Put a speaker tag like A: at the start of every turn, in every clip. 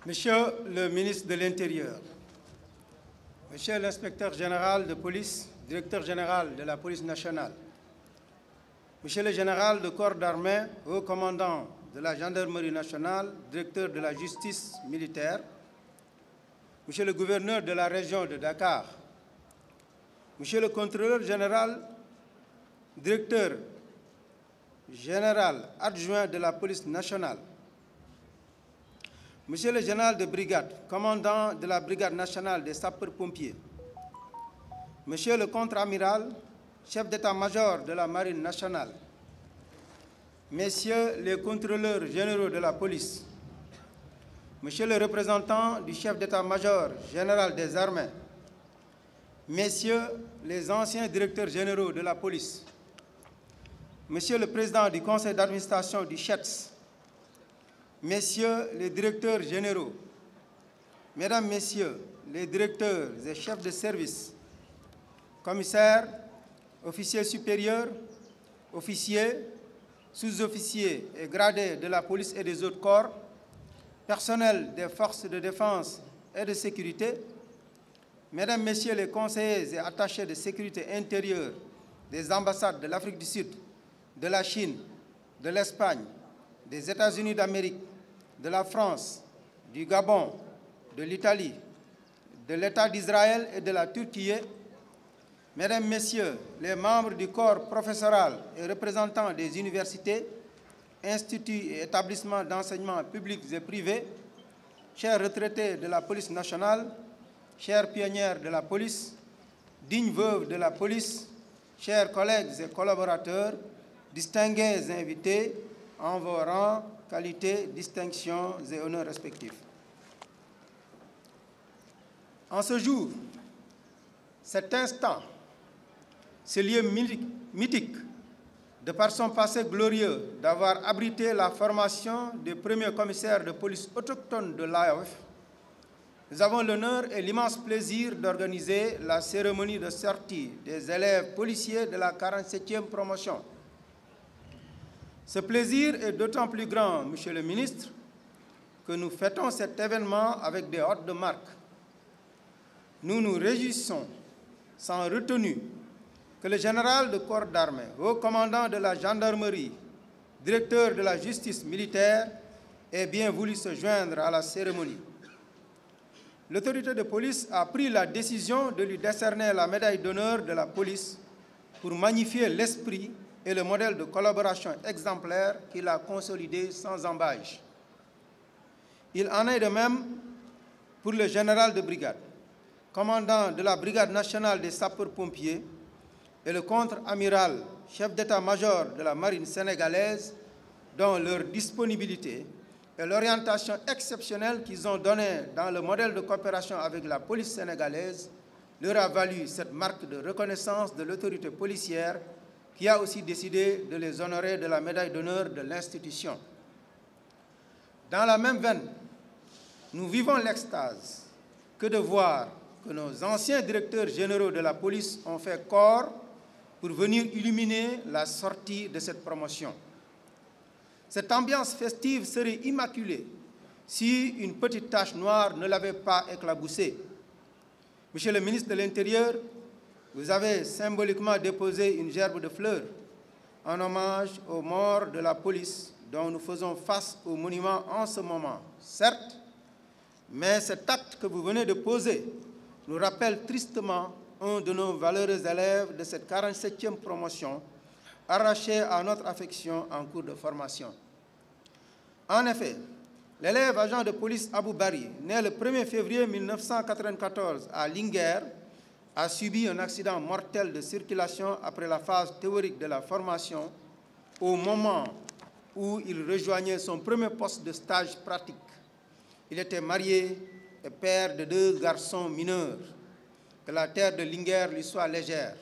A: Monsieur le ministre de l'Intérieur, Monsieur l'inspecteur général de police, directeur général de la police nationale, Monsieur le général de corps d'armée, haut commandant de la gendarmerie nationale, directeur de la justice militaire, Monsieur le gouverneur de la région de Dakar, Monsieur le contrôleur général, directeur général adjoint de la police nationale, Monsieur le général de brigade, commandant de la brigade nationale des sapeurs-pompiers, Monsieur le contre-amiral, chef d'état-major de la marine nationale, Messieurs les contrôleurs généraux de la police, Monsieur le représentant du chef d'état-major général des armées, Messieurs les anciens directeurs généraux de la police, Monsieur le président du conseil d'administration du CHETS, Messieurs les directeurs généraux, Mesdames, Messieurs les directeurs et chefs de service, commissaires, officiers supérieurs, officiers, sous-officiers et gradés de la police et des autres corps, personnel des forces de défense et de sécurité, Mesdames, Messieurs les conseillers et attachés de sécurité intérieure des ambassades de l'Afrique du Sud, de la Chine, de l'Espagne, des États-Unis d'Amérique, de la France, du Gabon, de l'Italie, de l'État d'Israël et de la Turquie, Mesdames, Messieurs les membres du corps professoral et représentants des universités, instituts et établissements d'enseignement publics et privés, chers retraités de la police nationale, chères pionnières de la police, dignes veuves de la police, chers collègues et collaborateurs, distingués invités, en vos rangs, qualités, distinctions et honneurs respectifs. En ce jour, cet instant, ce lieu mythique, de par son passé glorieux, d'avoir abrité la formation des premiers commissaires de police autochtones de l'AOF, nous avons l'honneur et l'immense plaisir d'organiser la cérémonie de sortie des élèves policiers de la 47e promotion. Ce plaisir est d'autant plus grand, Monsieur le ministre, que nous fêtons cet événement avec des hôtes de marque. Nous nous réjouissons sans retenue que le général de corps d'armée, haut commandant de la gendarmerie, directeur de la justice militaire, ait bien voulu se joindre à la cérémonie. L'autorité de police a pris la décision de lui décerner la médaille d'honneur de la police pour magnifier l'esprit et le modèle de collaboration exemplaire qu'il a consolidé sans embâche. Il en est de même pour le général de brigade, commandant de la brigade nationale des sapeurs-pompiers, et le contre-amiral, chef d'état-major de la marine sénégalaise, dont leur disponibilité et l'orientation exceptionnelle qu'ils ont donnée dans le modèle de coopération avec la police sénégalaise leur a valu cette marque de reconnaissance de l'autorité policière qui a aussi décidé de les honorer de la médaille d'honneur de l'institution. Dans la même veine, nous vivons l'extase que de voir que nos anciens directeurs généraux de la police ont fait corps pour venir illuminer la sortie de cette promotion. Cette ambiance festive serait immaculée si une petite tache noire ne l'avait pas éclaboussée. Monsieur le ministre de l'Intérieur, vous avez symboliquement déposé une gerbe de fleurs en hommage aux morts de la police dont nous faisons face au monument en ce moment. Certes, mais cet acte que vous venez de poser nous rappelle tristement un de nos valeureux élèves de cette 47e promotion, arraché à notre affection en cours de formation. En effet, l'élève agent de police Abou Bari, né le 1er février 1994 à Linguère, a subi un accident mortel de circulation après la phase théorique de la formation au moment où il rejoignait son premier poste de stage pratique. Il était marié et père de 2 garçons mineurs. Que la terre de Linguère lui soit légère.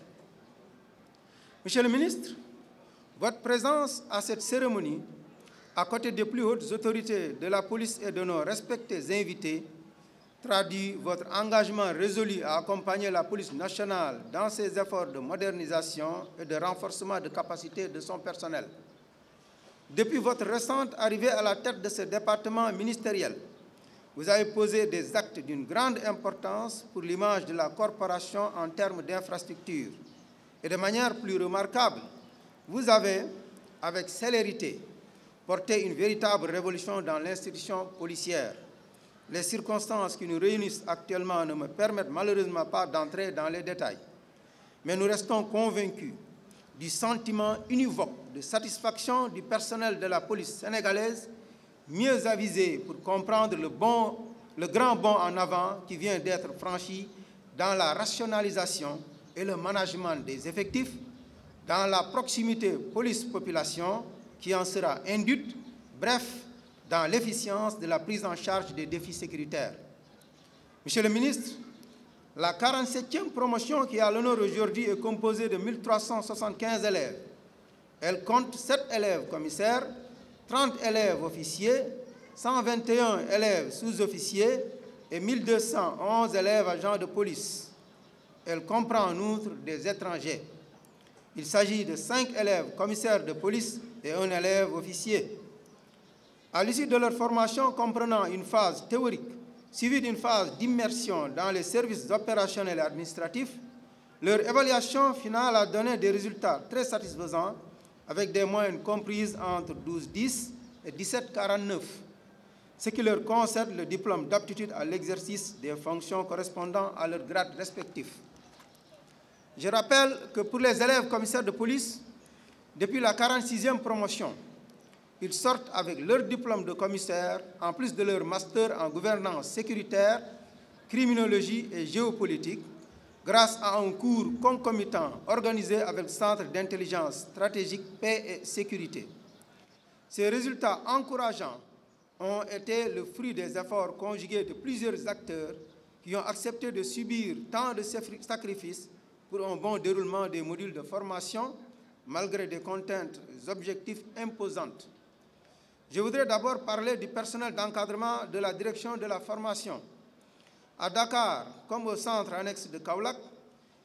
A: Monsieur le ministre, votre présence à cette cérémonie, à côté des plus hautes autorités de la police et de nos respectés invités, traduit votre engagement résolu à accompagner la police nationale dans ses efforts de modernisation et de renforcement de capacité de son personnel. Depuis votre récente arrivée à la tête de ce département ministériel, vous avez posé des actes d'une grande importance pour l'image de la corporation en termes d'infrastructures. Et de manière plus remarquable, vous avez, avec célérité, porté une véritable révolution dans l'institution policière. Les circonstances qui nous réunissent actuellement ne me permettent malheureusement pas d'entrer dans les détails. Mais nous restons convaincus du sentiment univoque de satisfaction du personnel de la police sénégalaise, mieux avisé pour comprendre le grand bond en avant qui vient d'être franchi dans la rationalisation et le management des effectifs, dans la proximité police-population qui en sera induite, bref, dans l'efficience de la prise en charge des défis sécuritaires. Monsieur le ministre, la 47e promotion qui a l'honneur aujourd'hui est composée de 1375 élèves. Elle compte 7 élèves commissaires, 30 élèves officiers, 121 élèves sous-officiers et 1211 élèves agents de police. Elle comprend en outre des étrangers. Il s'agit de 5 élèves commissaires de police et 1 élève officier. À l'issue de leur formation comprenant une phase théorique, suivie d'une phase d'immersion dans les services opérationnels et administratifs, leur évaluation finale a donné des résultats très satisfaisants avec des moyennes comprises entre 12,10 et 17,49, ce qui leur concède le diplôme d'aptitude à l'exercice des fonctions correspondant à leur grade respectif. Je rappelle que pour les élèves commissaires de police, depuis la 46e promotion, ils sortent avec leur diplôme de commissaire, en plus de leur master en gouvernance sécuritaire, criminologie et géopolitique, grâce à un cours concomitant organisé avec le Centre d'intelligence stratégique paix et sécurité. Ces résultats encourageants ont été le fruit des efforts conjugués de plusieurs acteurs qui ont accepté de subir tant de sacrifices pour un bon déroulement des modules de formation, malgré des contraintes objectives imposantes. Je voudrais d'abord parler du personnel d'encadrement de la direction de la formation. À Dakar, comme au centre annexe de Kaolack,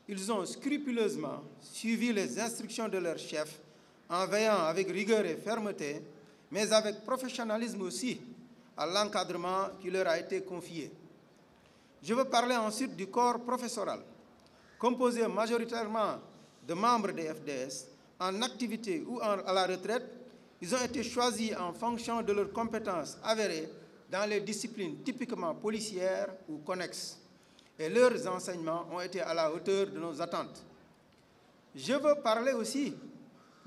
A: ils ont scrupuleusement suivi les instructions de leur chef en veillant avec rigueur et fermeté, mais avec professionnalisme aussi, à l'encadrement qui leur a été confié. Je veux parler ensuite du corps professoral, composé majoritairement de membres des FDS, en activité ou à la retraite. Ils ont été choisis en fonction de leurs compétences avérées dans les disciplines typiquement policières ou connexes. Et leurs enseignements ont été à la hauteur de nos attentes. Je veux parler aussi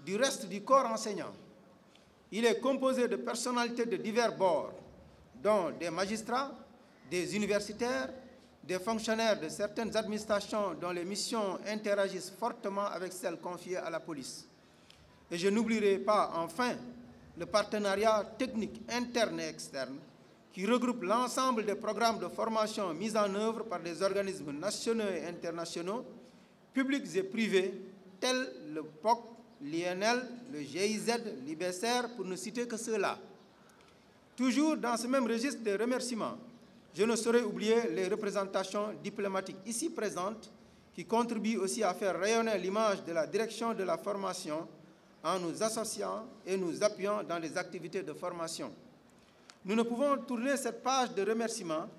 A: du reste du corps enseignant. Il est composé de personnalités de divers bords, dont des magistrats, des universitaires, des fonctionnaires de certaines administrations dont les missions interagissent fortement avec celles confiées à la police. Et je n'oublierai pas, enfin, le partenariat technique interne et externe qui regroupe l'ensemble des programmes de formation mis en œuvre par des organismes nationaux et internationaux, publics et privés, tels le POC, l'INL, le GIZ, l'IBSR, pour ne citer que ceux-là. Toujours dans ce même registre des remerciements, je ne saurais oublier les représentations diplomatiques ici présentes qui contribuent aussi à faire rayonner l'image de la direction de la formation en nous associant et nous appuyant dans les activités de formation. Nous ne pouvons tourner cette page de remerciements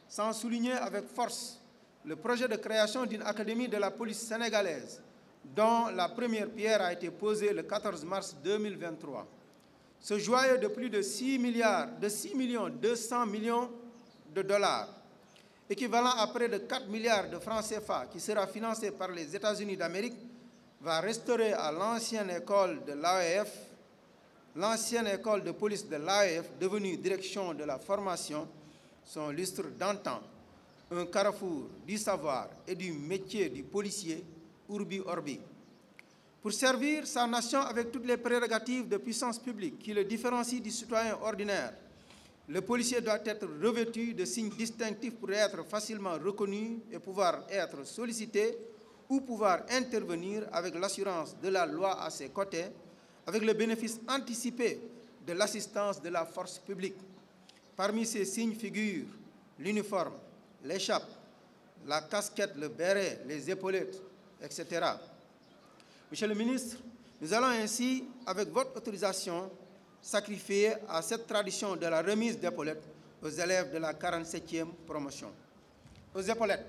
A: sans souligner avec force le projet de création d'une académie de la police sénégalaise, dont la première pierre a été posée le 14 mars 2023. Ce joyau de plus de 6 200 millions de dollars, équivalent à près de 4 milliards de francs CFA, qui sera financé par les États-Unis d'Amérique, va restaurer à l'ancienne école de l'AEF, l'ancienne école de police de l'AEF, devenue direction de la formation, son lustre d'antan, un carrefour du savoir et du métier du policier, urbi orbi. Pour servir sa nation avec toutes les prérogatives de puissance publique qui le différencient du citoyen ordinaire, le policier doit être revêtu de signes distinctifs pour être facilement reconnu et pouvoir être sollicité ou pouvoir intervenir avec l'assurance de la loi à ses côtés, avec le bénéfice anticipé de l'assistance de la force publique. Parmi ces signes figurent l'uniforme, l'écharpe, la casquette, le béret, les épaulettes, etc. Monsieur le ministre, nous allons ainsi, avec votre autorisation, sacrifier à cette tradition de la remise d'épaulettes aux élèves de la 47e promotion. Aux épaulettes,